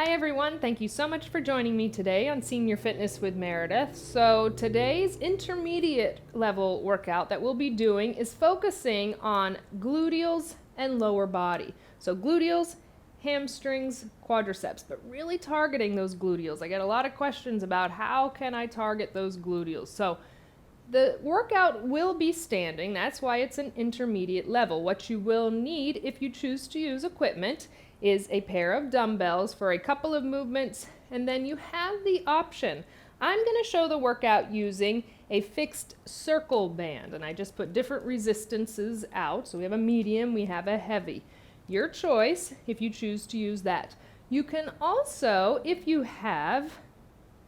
Hi everyone, thank you so much for joining me today on Senior Fitness with Meredith. So today's intermediate level workout that we'll be doing is focusing on gluteals and lower body. So gluteals, hamstrings, quadriceps, but really targeting those gluteals. I get a lot of questions about how can I target those gluteals. So the workout will be standing, that's why it's an intermediate level. What you will need if you choose to use equipment is a pair of dumbbells for a couple of movements, and then you have the option. I'm going to show the workout using a fixed circle band, and I just put different resistances out. So we have a medium, we have a heavy. Your choice if you choose to use that. You can also, if you have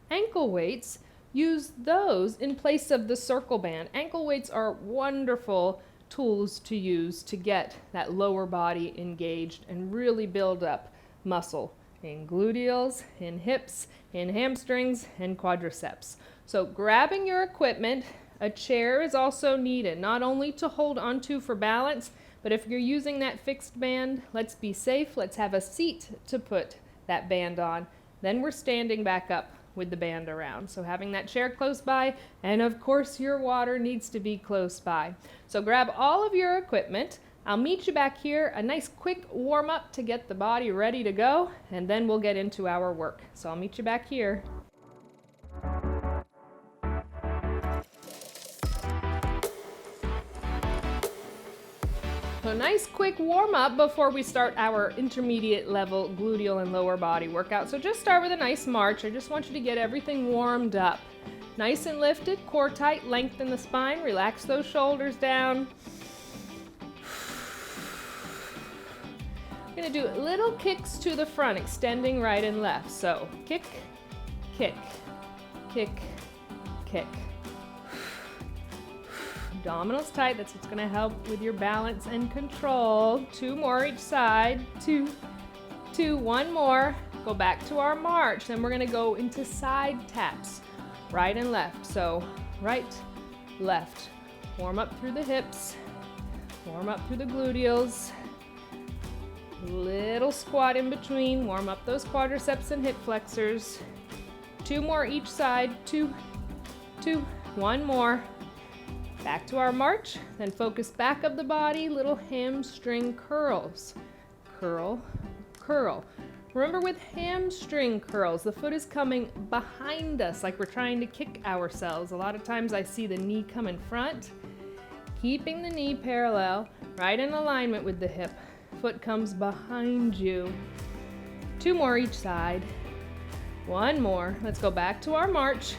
ankle weights, use those in place of the circle band. Ankle weights are wonderful tools to use to get that lower body engaged and really build up muscle in gluteals, in hips, in hamstrings, and quadriceps. So grabbing your equipment, a chair is also needed, not only to hold onto for balance, but if you're using that fixed band, let's be safe, let's have a seat to put that band on. Then we're standing back up with the band around. So having that chair close by, and of course your water needs to be close by. So grab all of your equipment. I'll meet you back here, a nice quick warm up to get the body ready to go, and then we'll get into our work. So I'll meet you back here. So nice quick warm up before we start our intermediate level gluteal and lower body workout. So just start with a nice march. I just want you to get everything warmed up. Nice and lifted, core tight, lengthen the spine, relax those shoulders down. We're gonna do little kicks to the front, extending right and left. So kick, kick, kick, kick. Abdominals tight, that's what's gonna help with your balance and control. 2 more each side, 2, 1 more. Go back to our march, then we're gonna go into side taps, right and left. So right, left. Warm up through the hips, warm up through the gluteals. Little squat in between, warm up those quadriceps and hip flexors. 2 more each side, 2, 1 more. Back to our march, then focus back of the body, little hamstring curls. Curl, curl. Remember with hamstring curls, the foot is coming behind us like we're trying to kick ourselves. A lot of times I see the knee come in front, keeping the knee parallel, right in alignment with the hip. Foot comes behind you. 2 more each side. 1 more. Let's go back to our march.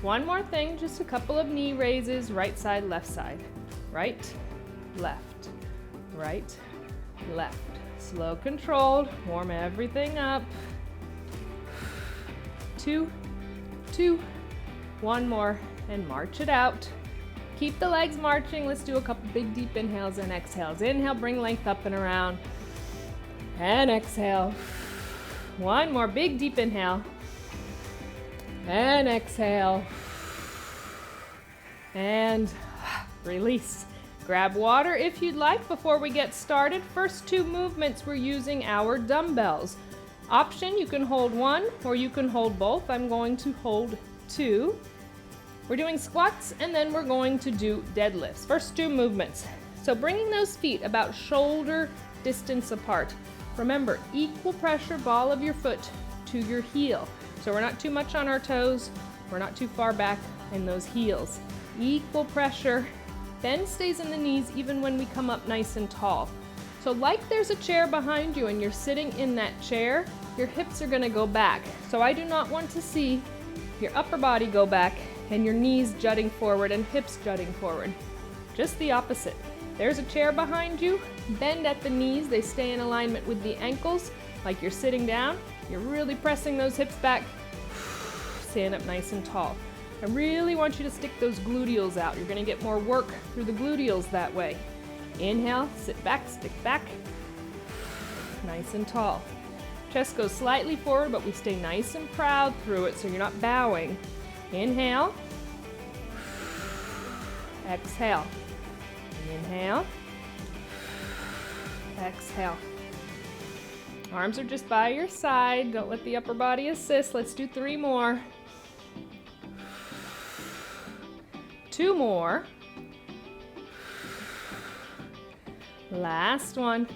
1 more thing, just a couple of knee raises, right side, left side. Right, left, right, left. Slow, controlled, warm everything up. 2, 1 more, and march it out. Keep the legs marching. Let's do a couple big deep inhales and exhales. Inhale, bring length up and around. And exhale. 1 more big deep inhale. And exhale. And release. Grab water if you'd like before we get started. First 2 movements, we're using our dumbbells. Option, you can hold 1 or you can hold both. I'm going to hold 2. We're doing squats and then we're going to do deadlifts. First 2 movements. So bringing those feet about shoulder distance apart. Remember, equal pressure ball of your foot to your heel. So we're not too much on our toes, we're not too far back in those heels. Equal pressure, bend stays in the knees even when we come up nice and tall. So like there's a chair behind you and you're sitting in that chair, your hips are gonna go back. So I do not want to see your upper body go back and your knees jutting forward and hips jutting forward. Just the opposite. There's a chair behind you, bend at the knees, they stay in alignment with the ankles, like you're sitting down. You're really pressing those hips back. Stand up nice and tall. I really want you to stick those gluteals out. You're gonna get more work through the gluteals that way. Inhale, sit back, stick back. Nice and tall. Chest goes slightly forward, but we stay nice and proud through it so you're not bowing. Inhale. Exhale. Inhale. Exhale. Arms are just by your side. Don't let the upper body assist. Let's do 3 more. 2 more. Last one.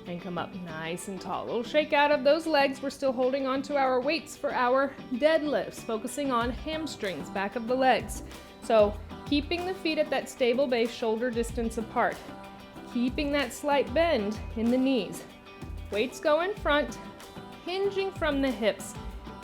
And come up nice and tall. A little shake out of those legs. We're still holding on to our weights for our deadlifts, focusing on hamstrings, back of the legs. So keeping the feet at that stable base, shoulder distance apart. Keeping that slight bend in the knees. Weights go in front, hinging from the hips,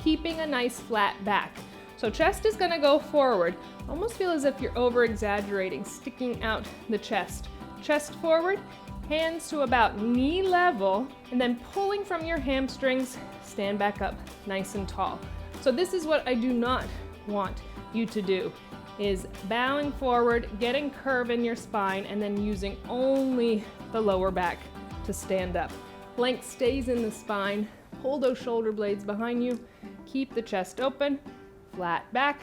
keeping a nice flat back. So chest is gonna go forward. Almost feel as if you're over exaggerating, sticking out the chest. Chest forward, hands to about knee level, and then pulling from your hamstrings, stand back up nice and tall. So this is what I do not want you to do, is bowing forward, getting curve in your spine, and then using only the lower back to stand up. Length stays in the spine, pull those shoulder blades behind you, keep the chest open, flat back,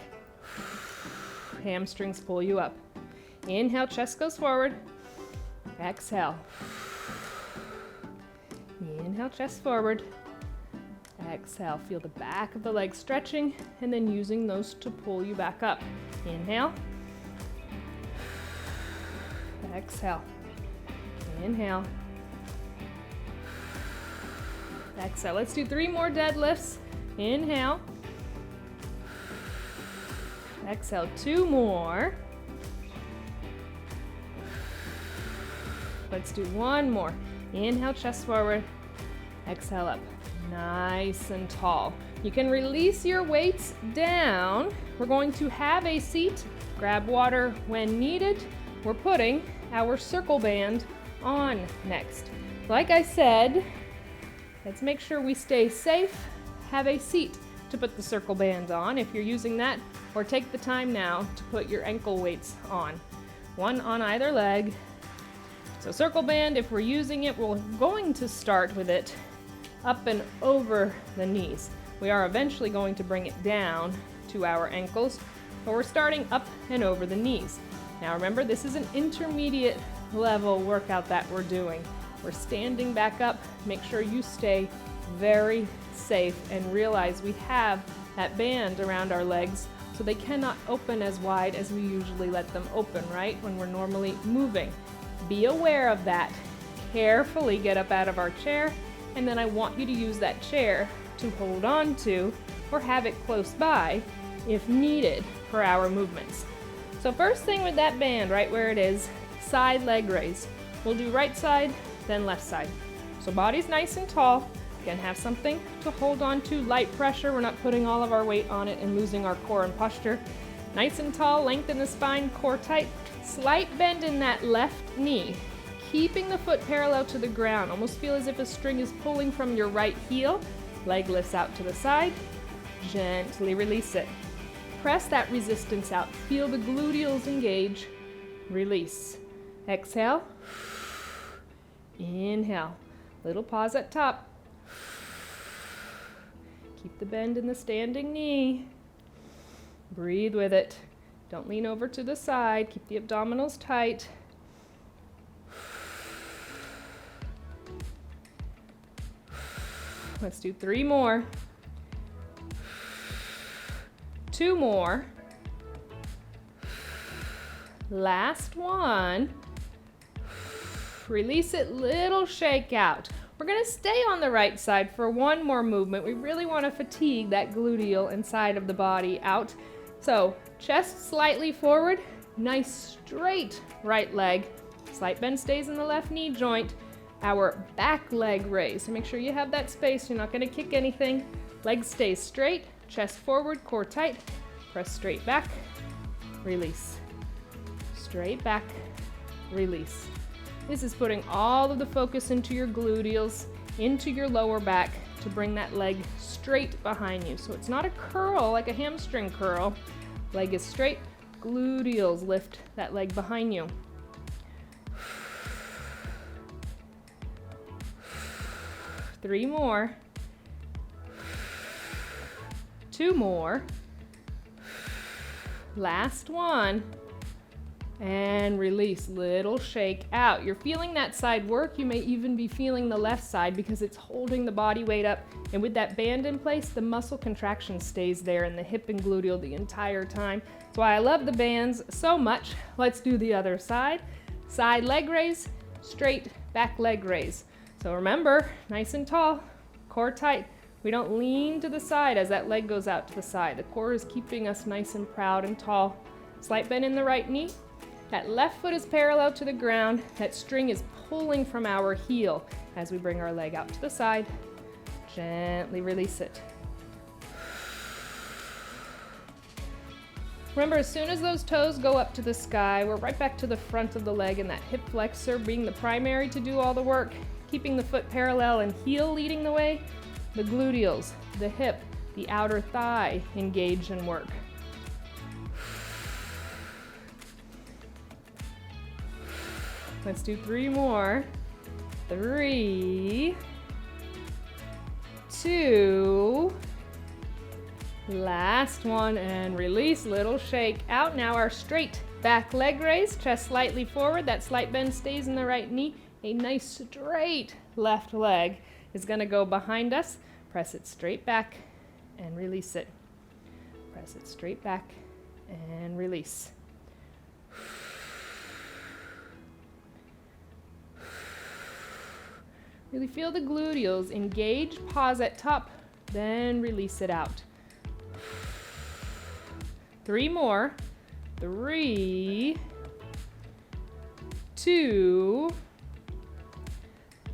hamstrings pull you up. Inhale, chest goes forward, exhale. Inhale, chest forward, exhale. Feel the back of the leg stretching and then using those to pull you back up. Inhale, exhale, inhale, exhale. Let's do 3 more deadlifts. Inhale, exhale. 2 more. Let's do 1 more. Inhale, chest forward, exhale up. Nice and tall. You can release your weights down. We're going to have a seat. Grab water when needed. We're putting our circle band on next. Like I said, let's make sure we stay safe. Have a seat to put the circle band on if you're using that, or take the time now to put your ankle weights on. 1 on either leg. So circle band, if we're using it, we're going to start with it up and over the knees. We are eventually going to bring it down to our ankles, but we're starting up and over the knees. Now remember, this is an intermediate level workout that we're doing. We're standing back up. Make sure you stay very safe and realize we have that band around our legs so they cannot open as wide as we usually let them open, right? When we're normally moving. Be aware of that. Carefully get up out of our chair, and then I want you to use that chair to hold on to or have it close by if needed for our movements. So first thing with that band, right where it is, side leg raise. We'll do right side, then left side. So body's nice and tall. Again, have something to hold on to, light pressure. We're not putting all of our weight on it and losing our core and posture. Nice and tall, lengthen the spine, core tight. Slight bend in that left knee, keeping the foot parallel to the ground. Almost feel as if a string is pulling from your right heel. Leg lifts out to the side. Gently release it. Press that resistance out. Feel the gluteals engage. Release. Exhale. Inhale. Little pause at top. Keep the bend in the standing knee. Breathe with it. Don't lean over to the side. Keep the abdominals tight. Let's do 3 more. 2 more. Last one. Release it, little shake out. We're gonna stay on the right side for 1 more movement. We really wanna fatigue that gluteal and side of the body out. So chest slightly forward, nice straight right leg. Slight bend stays in the left knee joint. Our back leg raise. So make sure you have that space. You're not gonna kick anything. Leg stays straight, chest forward, core tight. Press straight back, release. Straight back, release. This is putting all of the focus into your gluteals, into your lower back to bring that leg straight behind you. So it's not a curl like a hamstring curl. Leg is straight, gluteals lift that leg behind you. 3 more. 2 more. Last one. and release, little shake out. You're feeling that side work. You may even be feeling the left side because it's holding the body weight up. And with that band in place, the muscle contraction stays there in the hip and gluteal the entire time. That's why I love the bands so much. Let's do the other side. Side leg raise, straight back leg raise. So remember, nice and tall, core tight. We don't lean to the side as that leg goes out to the side. The core is keeping us nice and proud and tall. Slight bend in the right knee. That left foot is parallel to the ground. That string is pulling from our heel as we bring our leg out to the side. Gently release it. Remember, as soon as those toes go up to the sky, we're right back to the front of the leg and that hip flexor being the primary to do all the work, keeping the foot parallel and heel leading the way. The gluteals, the hip, the outer thigh engage and work. Let's do 3 more. 3, 2, last one, and release, little shake out. Now our straight back leg raise, chest slightly forward, that slight bend stays in the right knee. A nice straight left leg is gonna go behind us. Press it straight back and release it. Press it straight back and release. Really feel the gluteals engage, pause at top, then release it out. 3 more. 3, 2,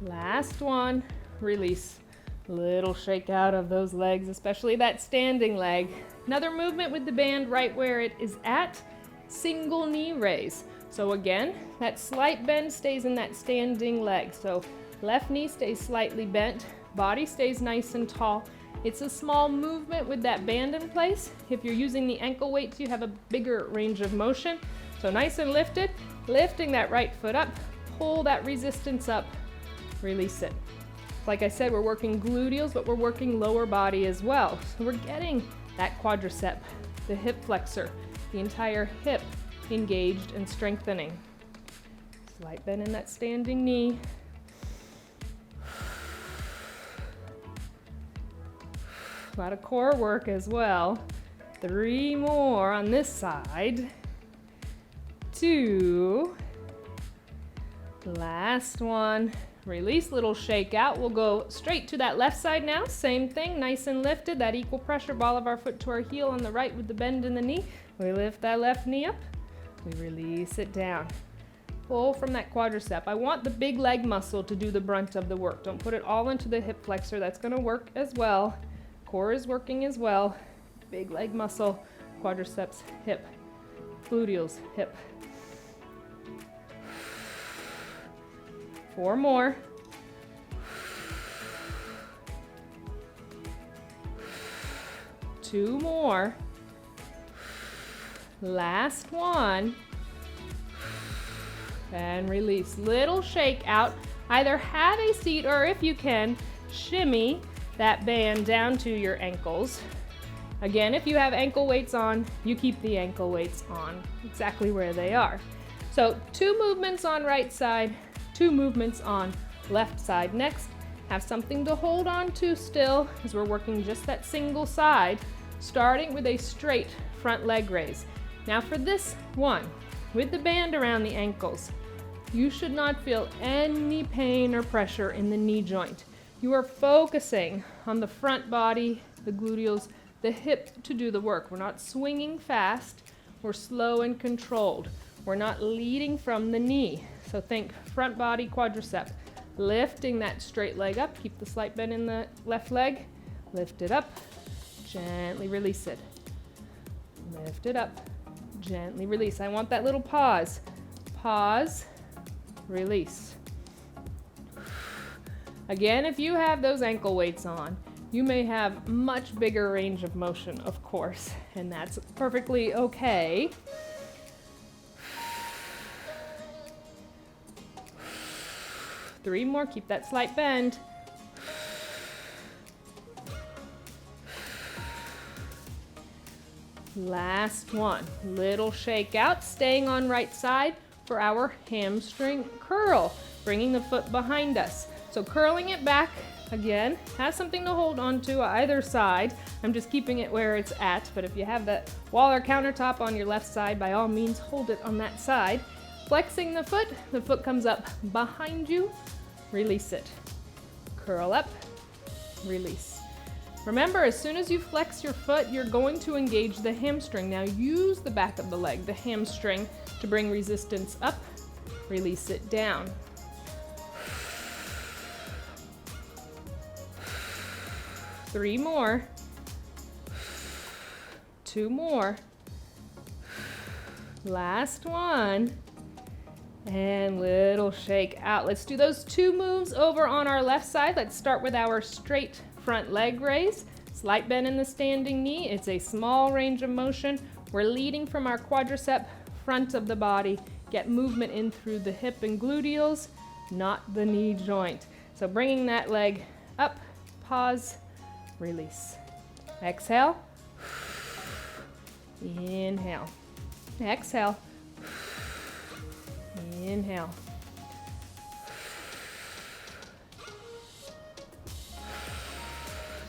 last one, release. Little shake out of those legs, especially that standing leg. Another movement with the band right where it is at, single knee raise. So again, that slight bend stays in that standing leg. So left knee stays slightly bent, body stays nice and tall. It's a small movement with that band in place. If you're using the ankle weights, you have a bigger range of motion. So nice and lifted, lifting that right foot up, pull that resistance up, release it. Like I said, we're working gluteals, but we're working lower body as well. So we're getting that quadricep, the hip flexor, the entire hip engaged and strengthening. Slight bend in that standing knee. A lot of core work as well. 3 more on this side. 2. Last one. Release, little shake out. We'll go straight to that left side now. Same thing, nice and lifted. That equal pressure, ball of our foot to our heel on the right with the bend in the knee. We lift that left knee up. We release it down. Pull from that quadricep. I want the big leg muscle to do the brunt of the work. Don't put it all into the hip flexor. That's gonna work as well. Core is working as well. Big leg muscle, quadriceps, hip, gluteals, hip. 4 more. 2 more. Last one. And release. Little shake out. Either have a seat or if you can, shimmy that band down to your ankles. Again, if you have ankle weights on, you keep the ankle weights on exactly where they are. So 2 movements on right side, 2 movements on left side. Next, have something to hold on to still as we're working just that single side, starting with a straight front leg raise. Now for this one, with the band around the ankles, you should not feel any pain or pressure in the knee joint. You are focusing on the front body, the gluteals, the hip to do the work. We're not swinging fast, we're slow and controlled. We're not leading from the knee. So think front body, quadricep, lifting that straight leg up. Keep the slight bend in the left leg. Lift it up, gently release it. Lift it up, gently release. I want that little pause. Pause, release. Again, if you have those ankle weights on, you may have much bigger range of motion, of course, and that's perfectly okay. Three more, keep that slight bend. Last one. Little shake out, staying on right side for our hamstring curl, bringing the foot behind us. So curling it back, again, has something to hold on to either side. I'm just keeping it where it's at, but if you have that wall or countertop on your left side, by all means, hold it on that side. Flexing the foot comes up behind you, release it. Curl up, release. Remember, as soon as you flex your foot, you're going to engage the hamstring. Now use the back of the leg, the hamstring, to bring resistance up, release it down. 3 more. 2 more. Last one. And little shake out. Let's do those 2 moves over on our left side. Let's start with our straight front leg raise. Slight bend in the standing knee. It's a small range of motion. We're leading from our quadricep, front of the body. Get movement in through the hip and gluteals, not the knee joint. So bringing that leg up, pause, release. Exhale. Inhale. Exhale. Inhale.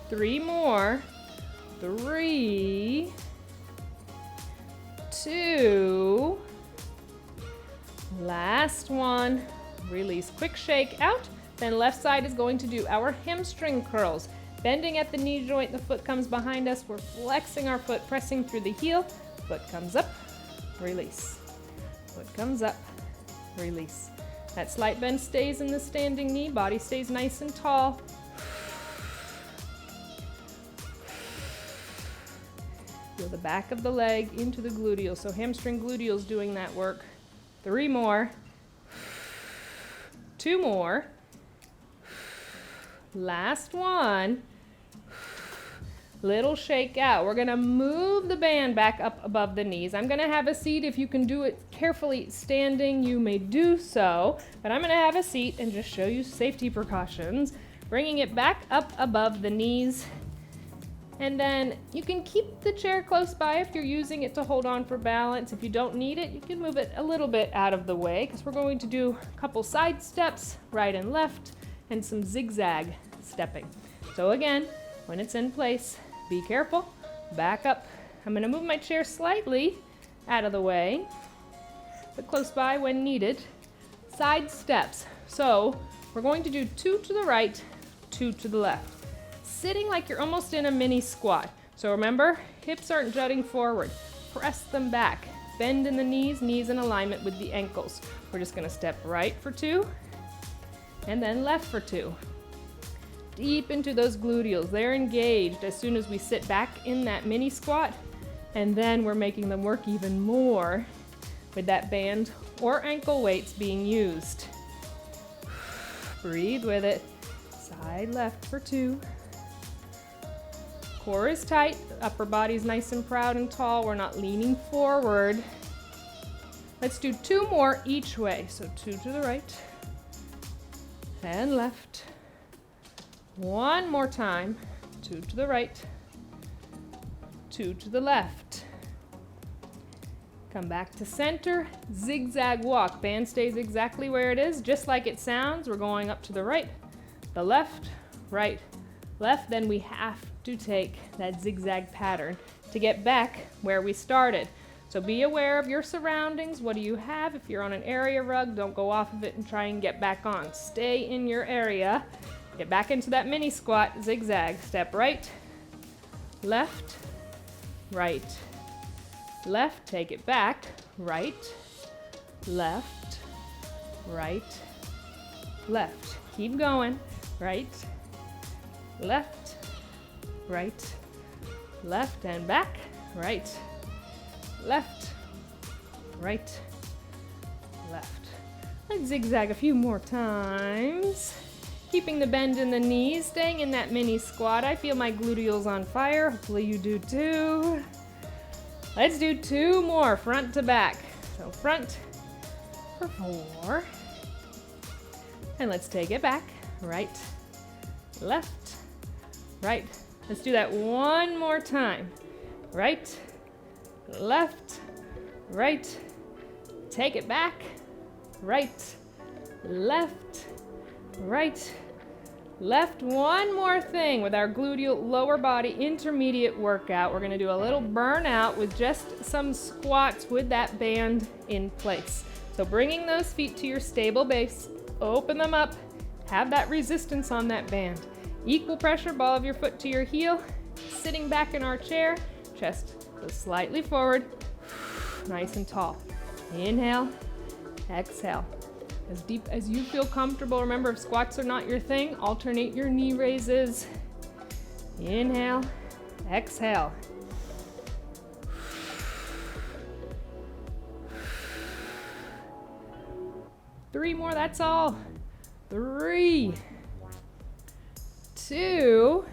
Three more. 3, 2, last one. Release. Quick shake out. Then left side is going to do our hamstring curls. Bending at the knee joint, the foot comes behind us. We're flexing our foot, pressing through the heel. Foot comes up, release. Foot comes up, release. That slight bend stays in the standing knee. Body stays nice and tall. Feel the back of the leg into the gluteal. So hamstring gluteals doing that work. 3 more. 2 more. Last one. Little shake out. We're gonna move the band back up above the knees. I'm gonna have a seat. If you can do it carefully standing, you may do so, but I'm gonna have a seat and just show you safety precautions. Bringing it back up above the knees. And then you can keep the chair close by if you're using it to hold on for balance. If you don't need it, you can move it a little bit out of the way because we're going to do a couple side steps, right and left, and some zigzag stepping. So again, when it's in place, be careful, back up. I'm gonna move my chair slightly out of the way, but close by when needed. Side steps. So we're going to do 2 to the right, 2 to the left. Sitting like you're almost in a mini squat. So remember, hips aren't jutting forward. Press them back. Bend in the knees, knees in alignment with the ankles. We're just gonna step right for 2, and then left for 2. Deep into those gluteals. They're engaged as soon as we sit back in that mini squat, and then we're making them work even more with that band or ankle weights being used. Breathe with it. Side left for 2. Core is tight, the upper body's nice and proud and tall. We're not leaning forward. Let's do 2 more each way. So 2 to the right and left. 1 more time. 2 to the right, 2 to the left. Come back to center, zigzag walk. Band stays exactly where it is, just like it sounds. We're going up to the right, the left, right, left. Then we have to take that zigzag pattern to get back where we started. So be aware of your surroundings. What do you have? If you're on an area rug, don't go off of it and try and get back on. Stay in your area. Get back into that mini squat, zigzag. Step right, left, right, left. Take it back, right, left, right, left. Keep going, right, left, right, left, and back, right, left, right, left. Let's zigzag a few more times. Keeping the bend in the knees, staying in that mini squat. I feel my gluteals on fire. Hopefully you do too. Let's do 2 more, front to back. So front for 4. And let's take it back. Right, left, right. Let's do that 1 more time. Right, left, right, take it back, right, left, right, left. One more thing with our gluteal lower body intermediate workout. We're gonna do a little burnout with just some squats with that band in place. So bringing those feet to your stable base, open them up, have that resistance on that band. Equal pressure, ball of your foot to your heel, sitting back in our chair, chest goes slightly forward, nice and tall. Inhale, exhale. As deep as you feel comfortable. Remember, if squats are not your thing, alternate your knee raises. Inhale, exhale. Three more, that's all. 3, 2,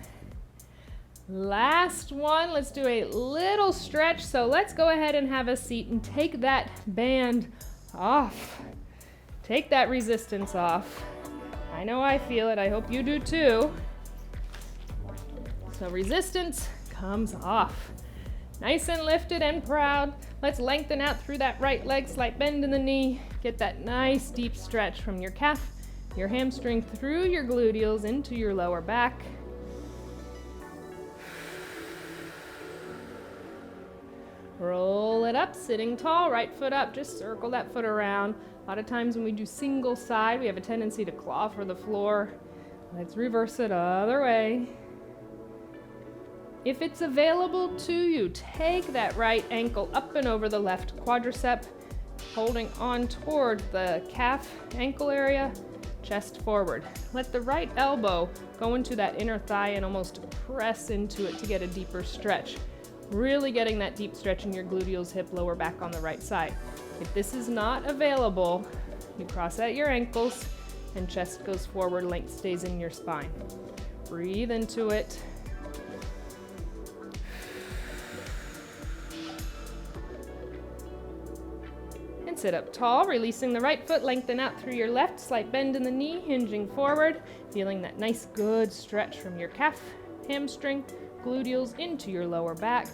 last one. Let's do a little stretch. So let's go ahead and have a seat and take that band off. Take that resistance off. I know I feel it, I hope you do too. So resistance comes off. Nice and lifted and proud. Let's lengthen out through that right leg, slight bend in the knee. Get that nice deep stretch from your calf, your hamstring through your gluteals into your lower back. Roll it up, sitting tall, right foot up, just circle that foot around. A lot of times when we do single side, we have a tendency to claw for the floor. Let's reverse it other way. If it's available to you, take that right ankle up and over the left quadricep, holding on toward the calf ankle area, chest forward. Let the right elbow go into that inner thigh and almost press into it to get a deeper stretch. Really getting that deep stretch in your gluteals, hip, lower back on the right side. If this is not available, you cross out your ankles and chest goes forward, length stays in your spine. Breathe into it. And sit up tall, releasing the right foot, lengthen out through your left, slight bend in the knee, hinging forward, feeling that nice good stretch from your calf, hamstring, gluteals into your lower back.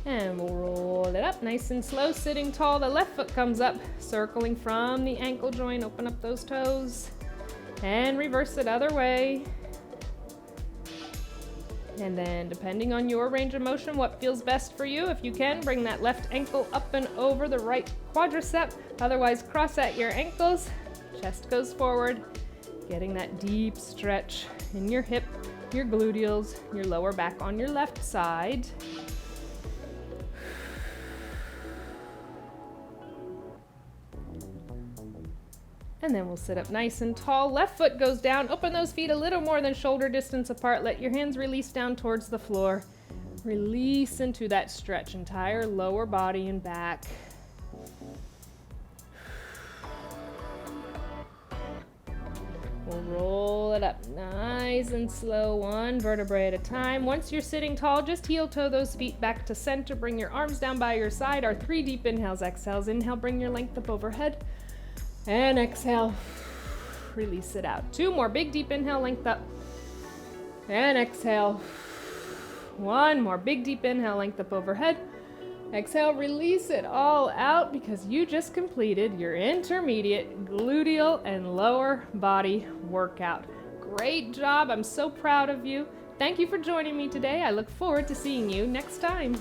And we'll roll it up nice and slow, sitting tall. The left foot comes up, circling from the ankle joint. Open up those toes and reverse it other way. And then depending on your range of motion, what feels best for you, if you can, bring that left ankle up and over the right quadricep. Otherwise, cross out your ankles, chest goes forward, getting that deep stretch in your hip, your gluteals, your lower back on your left side. And then we'll sit up nice and tall. Left foot goes down. Open those feet a little more than shoulder distance apart. Let your hands release down towards the floor. Release into that stretch, entire lower body and back. We'll roll it up nice and slow, one vertebrae at a time. Once you're sitting tall, just heel toe those feet back to center. Bring your arms down by your side. Our 3 deep inhales, exhales. Inhale, bring your length up overhead. And exhale, release it out. 2 more, big deep inhale, length up. And exhale. 1 more, big deep inhale, length up overhead. Exhale, release it all out because you just completed your intermediate gluteal and lower body workout. Great job, I'm so proud of you. Thank you for joining me today. I look forward to seeing you next time.